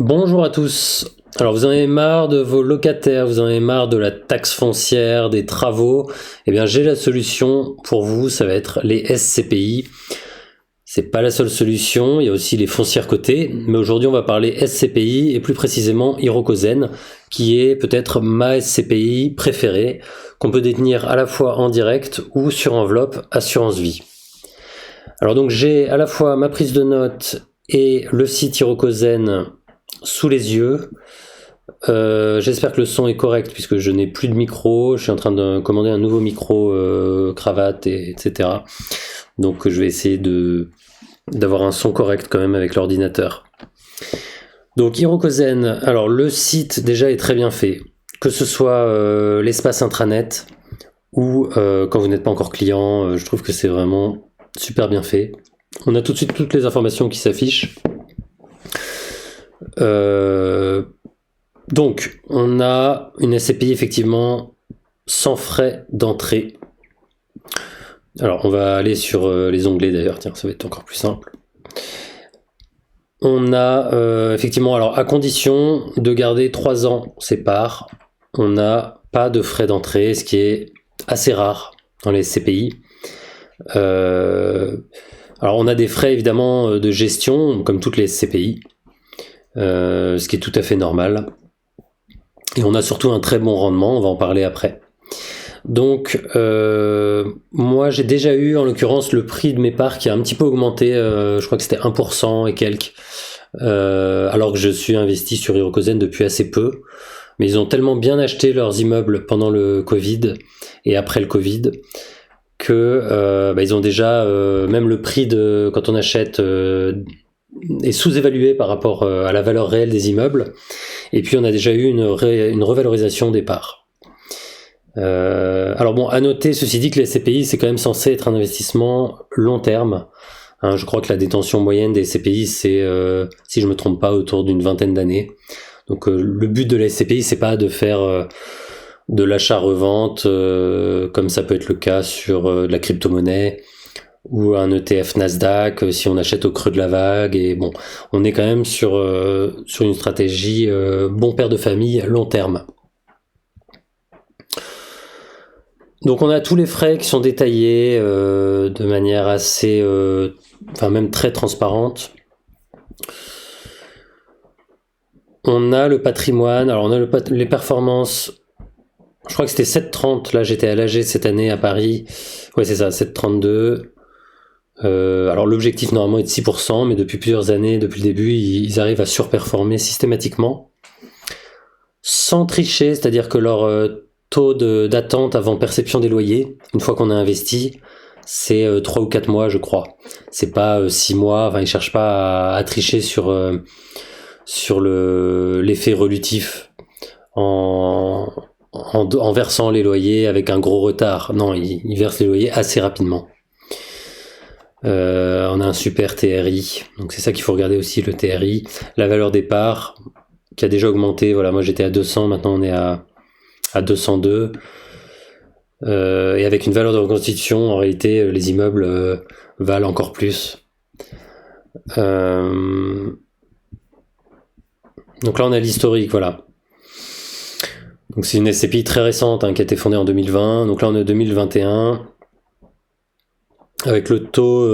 Bonjour à tous. Alors vous en avez marre de vos locataires, vous en avez marre de la taxe foncière, des travaux. Eh bien j'ai la solution pour vous, ça va être les SCPI. C'est pas la seule solution, il y a aussi les foncières cotées, mais aujourd'hui on va parler SCPI et plus précisément Hirokozen, qui est peut-être ma SCPI préférée, qu'on peut détenir à la fois en direct ou sur enveloppe assurance vie. Alors donc j'ai à la fois ma prise de notes et le site Hirokozen sous les yeux. J'espère que le son est correct puisque je n'ai plus de micro, je suis en train de commander un nouveau micro, cravate, etc. Donc je vais essayer d'avoir un son correct quand même avec l'ordinateur. Donc Hirokozen, alors le site déjà est très bien fait, que ce soit l'espace intranet ou quand vous n'êtes pas encore client, je trouve que c'est vraiment super bien fait. On a tout de suite toutes les informations qui s'affichent. Donc, on a une SCPI effectivement sans frais d'entrée. Alors, on va aller sur les onglets d'ailleurs, tiens, ça va être encore plus simple. On a effectivement, alors à condition de garder 3 ans ses parts, on n'a pas de frais d'entrée, ce qui est assez rare dans les SCPI. Alors, on a des frais évidemment de gestion, comme toutes les SCPI. Ce qui est tout à fait normal. Et on a surtout un très bon rendement, on va en parler après. Donc, moi j'ai déjà eu en l'occurrence le prix de mes parts qui a un petit peu augmenté, je crois que c'était 1% et quelques, alors que je suis investi sur Hirokozen depuis assez peu. Mais ils ont tellement bien acheté leurs immeubles pendant le Covid et après le Covid que ils ont déjà, même le prix de quand on achète est sous-évalué par rapport à la valeur réelle des immeubles. Et puis on a déjà eu une revalorisation des parts. Alors bon, à noter, ceci dit, que les SCPI, c'est quand même censé être un investissement long terme. Hein, je crois que la détention moyenne des SCPI, c'est, si je me trompe pas, autour d'une 20aine d'années. Donc le but de la SCPI, c'est pas de faire de l'achat-revente, comme ça peut être le cas sur de la crypto-monnaie, ou un ETF Nasdaq si on achète au creux de la vague. Et bon, on est quand même sur une stratégie bon père de famille long terme. Donc on a tous les frais qui sont détaillés de manière assez, même très transparente. On a le patrimoine, alors on a les performances. Je crois que c'était 7,30, là j'étais à l'AG cette année à Paris. Ouais c'est ça, 7,32. Alors l'objectif normalement est de 6%, mais depuis plusieurs années, depuis le début, ils arrivent à surperformer systématiquement, sans tricher, c'est-à-dire que leur taux d'attente avant perception des loyers, une fois qu'on a investi, c'est 3 ou 4 mois je crois. C'est pas 6 mois, enfin ils cherchent pas à tricher sur l'effet relutif en versant les loyers avec un gros retard. Non, ils versent les loyers assez rapidement. On a un super TRI, donc c'est ça qu'il faut regarder aussi, le TRI. La valeur des parts qui a déjà augmenté, voilà, moi j'étais à 200, maintenant on est à 202, et avec une valeur de reconstitution, en réalité les immeubles valent encore plus. Donc là on a l'historique, voilà. Donc c'est une SCPI très récente qui a été fondée en 2020, donc là on est en 2021, avec le taux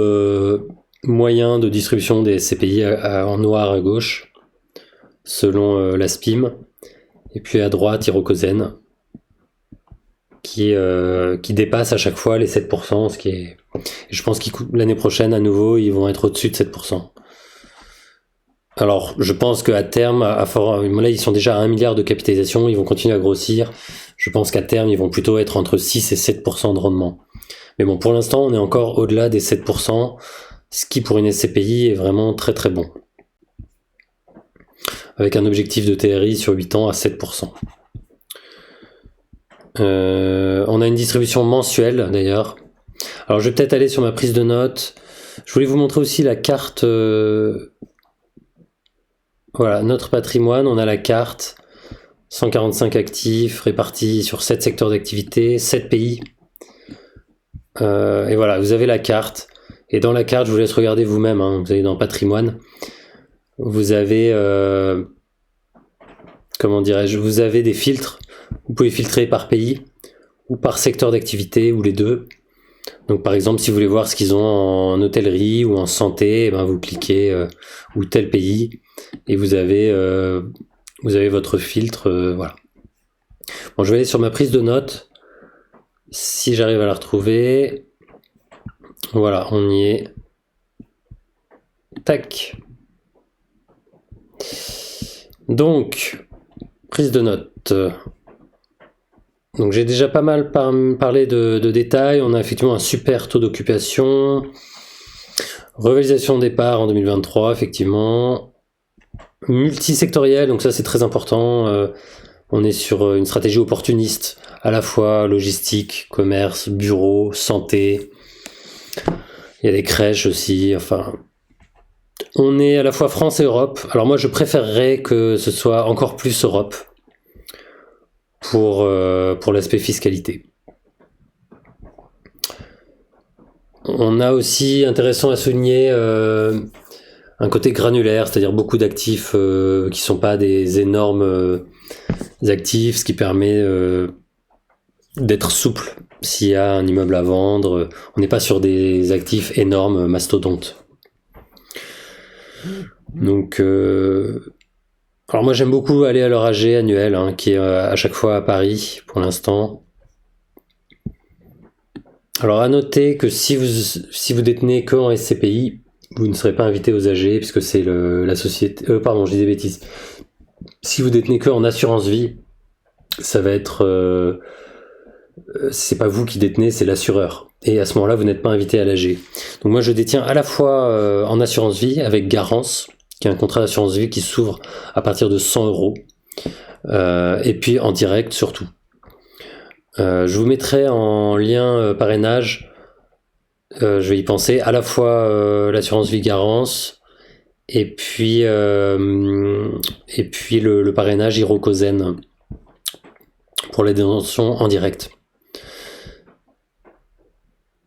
moyen de distribution des SCPI en noir à gauche, selon la SPIM, et puis à droite Hirokozen, qui dépasse à chaque fois les 7%, ce qui est... Je pense que l'année prochaine, à nouveau, ils vont être au-dessus de 7%. Alors, je pense qu'à terme, là, ils sont déjà à 1 milliard de capitalisation, ils vont continuer à grossir. Je pense qu'à terme, ils vont plutôt être entre 6 et 7% de rendement. Mais bon, pour l'instant, on est encore au-delà des 7%, ce qui, pour une SCPI, est vraiment très très bon. Avec un objectif de TRI sur 8 ans à 7%. On a une distribution mensuelle, d'ailleurs. Alors, je vais peut-être aller sur ma prise de notes. Je voulais vous montrer aussi la carte... Voilà, notre patrimoine, on a la carte. 145 actifs répartis sur 7 secteurs d'activité, 7 pays. Et voilà, vous avez la carte. Et dans la carte, je vous laisse regarder vous-même, vous allez dans patrimoine. Vous avez comment dirais-je, vous avez des filtres. Vous pouvez filtrer par pays ou par secteur d'activité ou les deux. Donc par exemple, si vous voulez voir ce qu'ils ont en hôtellerie ou en santé, eh ben, vous cliquez ou tel pays et vous avez votre filtre. Voilà. Bon, je vais aller sur ma prise de notes. Si j'arrive à la retrouver. Voilà, on y est. Tac. Donc, prise de notes. Donc j'ai déjà pas mal parlé de détails. On a effectivement un super taux d'occupation. Revalorisation des parts en 2023, effectivement. Multisectoriel, donc ça c'est très important. On est sur une stratégie opportuniste, à la fois logistique, commerce, bureau, santé. Il y a des crèches aussi, enfin... On est à la fois France et Europe. Alors moi je préférerais que ce soit encore plus Europe pour l'aspect fiscalité. On a aussi, intéressant à souligner, un côté granulaire, c'est-à-dire beaucoup d'actifs qui sont pas des énormes actifs, ce qui permet d'être souple s'il y a un immeuble à vendre. On n'est pas sur des actifs énormes, mastodontes. Donc, alors moi j'aime beaucoup aller à leur AG annuel, qui est à chaque fois à Paris pour l'instant. Alors à noter que si vous détenez que en SCPI, vous ne serez pas invité aux AG puisque c'est la société. Pardon, je dis des bêtises. Si vous détenez que en assurance vie, ça va être. C'est pas vous qui détenez, c'est l'assureur. Et à ce moment-là, vous n'êtes pas invité à l'AG. Donc moi, je détiens à la fois en assurance vie avec Garance, qui est un contrat d'assurance vie qui s'ouvre à partir de 100 euros, et puis en direct surtout. Je vous mettrai en lien parrainage. Je vais y penser à la fois l'assurance vie Garance et puis le parrainage Hirokozen pour les détentions en direct.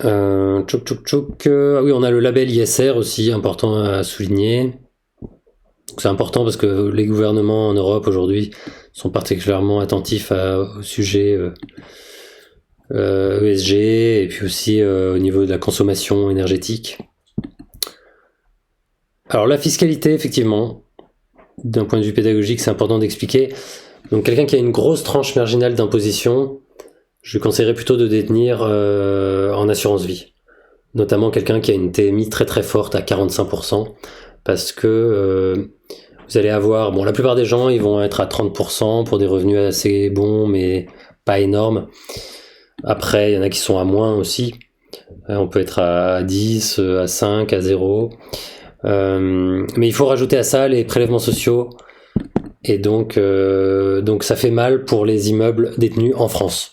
Ah oui, on a le label ISR aussi, important à souligner. C'est important parce que les gouvernements en Europe aujourd'hui sont particulièrement attentifs au sujet ESG et puis aussi au niveau de la consommation énergétique. Alors la fiscalité, effectivement, d'un point de vue pédagogique, c'est important d'expliquer. Donc quelqu'un qui a une grosse tranche marginale d'imposition, je conseillerais plutôt de détenir en assurance vie. Notamment quelqu'un qui a une TMI très très forte à 45%, parce que vous allez avoir... Bon, la plupart des gens, ils vont être à 30% pour des revenus assez bons, mais pas énormes. Après, il y en a qui sont à moins aussi. On peut être à 10, à 5, à 0. Mais il faut rajouter à ça les prélèvements sociaux. Et donc ça fait mal pour les immeubles détenus en France.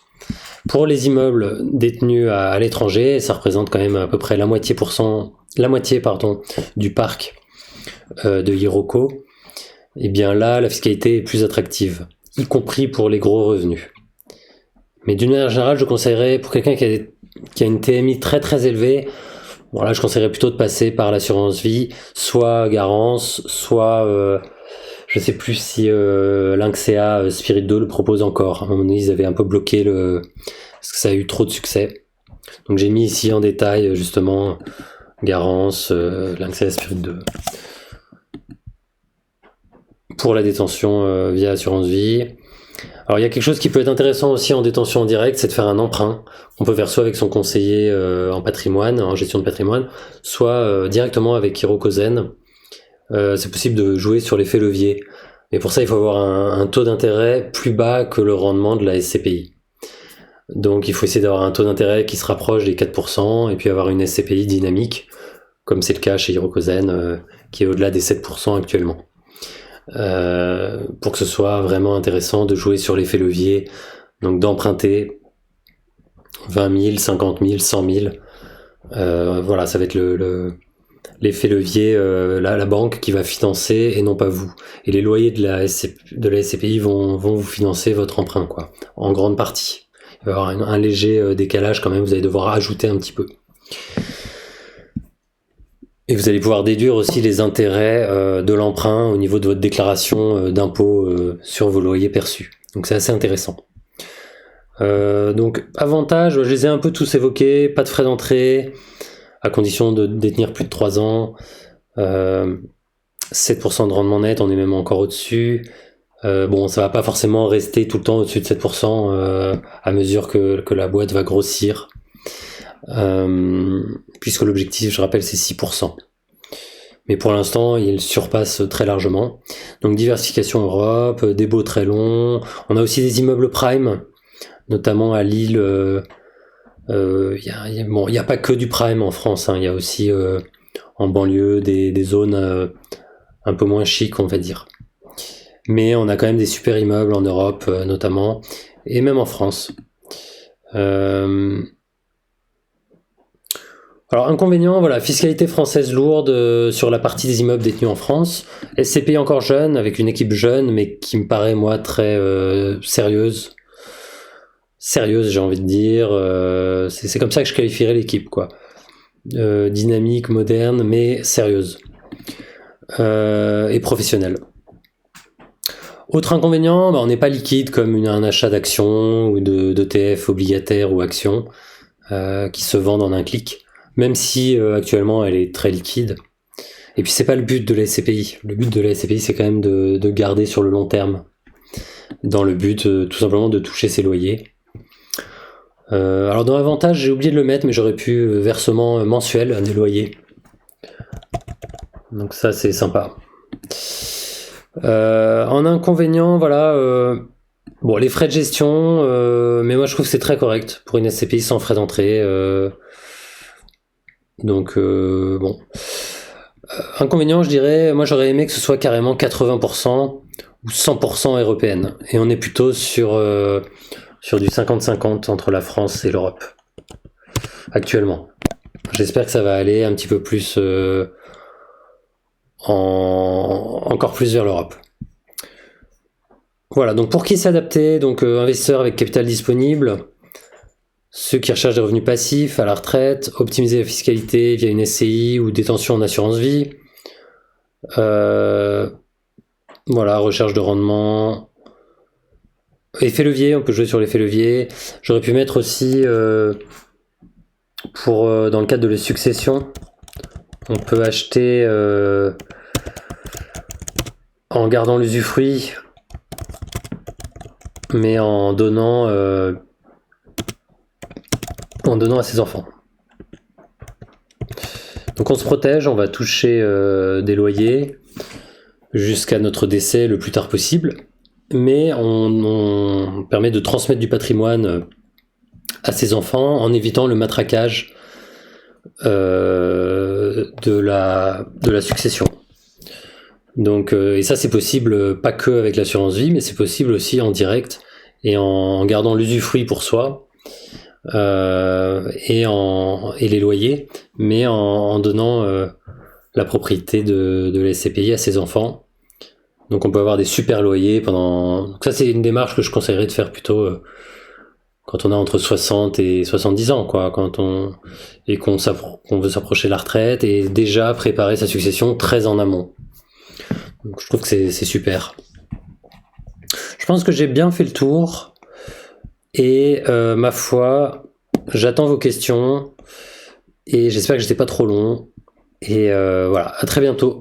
Pour les immeubles détenus à l'étranger, ça représente quand même à peu près la moitié du parc de Hiroko. Et bien là, la fiscalité est plus attractive, y compris pour les gros revenus. Mais d'une manière générale, je conseillerais pour quelqu'un qui a une TMI très très élevée, bon là, je conseillerais plutôt de passer par l'assurance vie, soit Garance, soit je sais plus si Lynxea Spirit 2 le propose encore. À un moment donné, ils avaient un peu bloqué parce que ça a eu trop de succès. Donc j'ai mis ici en détail justement Garance, Lynxea Spirit 2. Pour la détention via assurance vie. Alors il y a quelque chose qui peut être intéressant aussi en détention en direct, c'est de faire un emprunt. On peut faire soit avec son conseiller en patrimoine, en gestion de patrimoine, soit directement avec Hirokozen. C'est possible de jouer sur l'effet levier. Mais pour ça, il faut avoir un taux d'intérêt plus bas que le rendement de la SCPI. Donc il faut essayer d'avoir un taux d'intérêt qui se rapproche des 4% et puis avoir une SCPI dynamique, comme c'est le cas chez Hirokozen, qui est au-delà des 7% actuellement. Pour que ce soit vraiment intéressant de jouer sur l'effet levier, donc d'emprunter 20 000, 50 000, 100 000. Voilà, ça va être l'effet levier, la banque qui va financer et non pas vous. Et les loyers de la SCPI vont vous financer votre emprunt, quoi, en grande partie. Il va y avoir un léger décalage quand même, vous allez devoir ajouter un petit peu. Et vous allez pouvoir déduire aussi les intérêts de l'emprunt au niveau de votre déclaration d'impôt sur vos loyers perçus. Donc c'est assez intéressant. Donc avantages, je les ai un peu tous évoqués, pas de frais d'entrée, à condition de détenir plus de 3 ans, 7% de rendement net, on est même encore au-dessus. Bon, ça va pas forcément rester tout le temps au-dessus de 7% à mesure que la boîte va grossir. Puisque l'objectif, je rappelle, c'est 6%. Mais pour l'instant, il surpasse très largement. Donc diversification Europe, des baux très longs. On a aussi des immeubles prime, notamment à Lille. Il y a pas que du prime en France, hein. Il y a aussi en banlieue des zones un peu moins chic, on va dire. Mais on a quand même des super immeubles en Europe notamment, et même en France. Alors inconvénient, voilà, fiscalité française lourde sur la partie des immeubles détenus en France. SCPI encore jeune, avec une équipe jeune, mais qui me paraît moi très sérieuse. Sérieuse, j'ai envie de dire. C'est comme ça que je qualifierais l'équipe, quoi. Dynamique, moderne, mais sérieuse. Et professionnelle. Autre inconvénient, on n'est pas liquide comme un achat d'actions ou d'ETF obligataires ou actions qui se vendent en un clic, même si actuellement elle est très liquide. Et puis c'est pas le but de la SCPI. Le but de la SCPI, c'est quand même de garder sur le long terme, dans le but tout simplement de toucher ses loyers. Alors dans l'avantage, j'ai oublié de le mettre, mais j'aurais pu versement mensuel des loyers. Donc ça c'est sympa. En inconvénient, voilà, bon, les frais de gestion, mais moi je trouve que c'est très correct pour une SCPI sans frais d'entrée. Donc bon. Inconvénient, je dirais, moi j'aurais aimé que ce soit carrément 80% ou 100% européenne. Et on est plutôt sur du 50-50 entre la France et l'Europe, actuellement. J'espère que ça va aller un petit peu plus encore plus vers l'Europe. Voilà, donc pour qui s'adapter, donc investisseurs avec capital disponible, ceux qui recherchent des revenus passifs à la retraite, optimiser la fiscalité via une SCI ou détention en assurance vie, voilà, recherche de rendement, effet levier, on peut jouer sur l'effet levier. J'aurais pu mettre aussi dans le cadre de la succession, on peut acheter en gardant l'usufruit, mais en donnant à ses enfants. Donc on se protège, on va toucher des loyers jusqu'à notre décès le plus tard possible, mais on permet de transmettre du patrimoine à ses enfants en évitant le matraquage de la succession. Donc, et ça c'est possible pas que avec l'assurance vie, mais c'est possible aussi en direct et en gardant l'usufruit pour soi et les loyers, mais en donnant la propriété de la SCPI à ses enfants. Donc on peut avoir des super loyers pendant... Donc ça c'est une démarche que je conseillerais de faire plutôt quand on a entre 60 et 70 ans, quoi, qu'on veut s'approcher de la retraite et déjà préparer sa succession très en amont. Donc je trouve que c'est super. Je pense que j'ai bien fait le tour et ma foi, j'attends vos questions et j'espère que j'étais pas trop long et voilà, à très bientôt.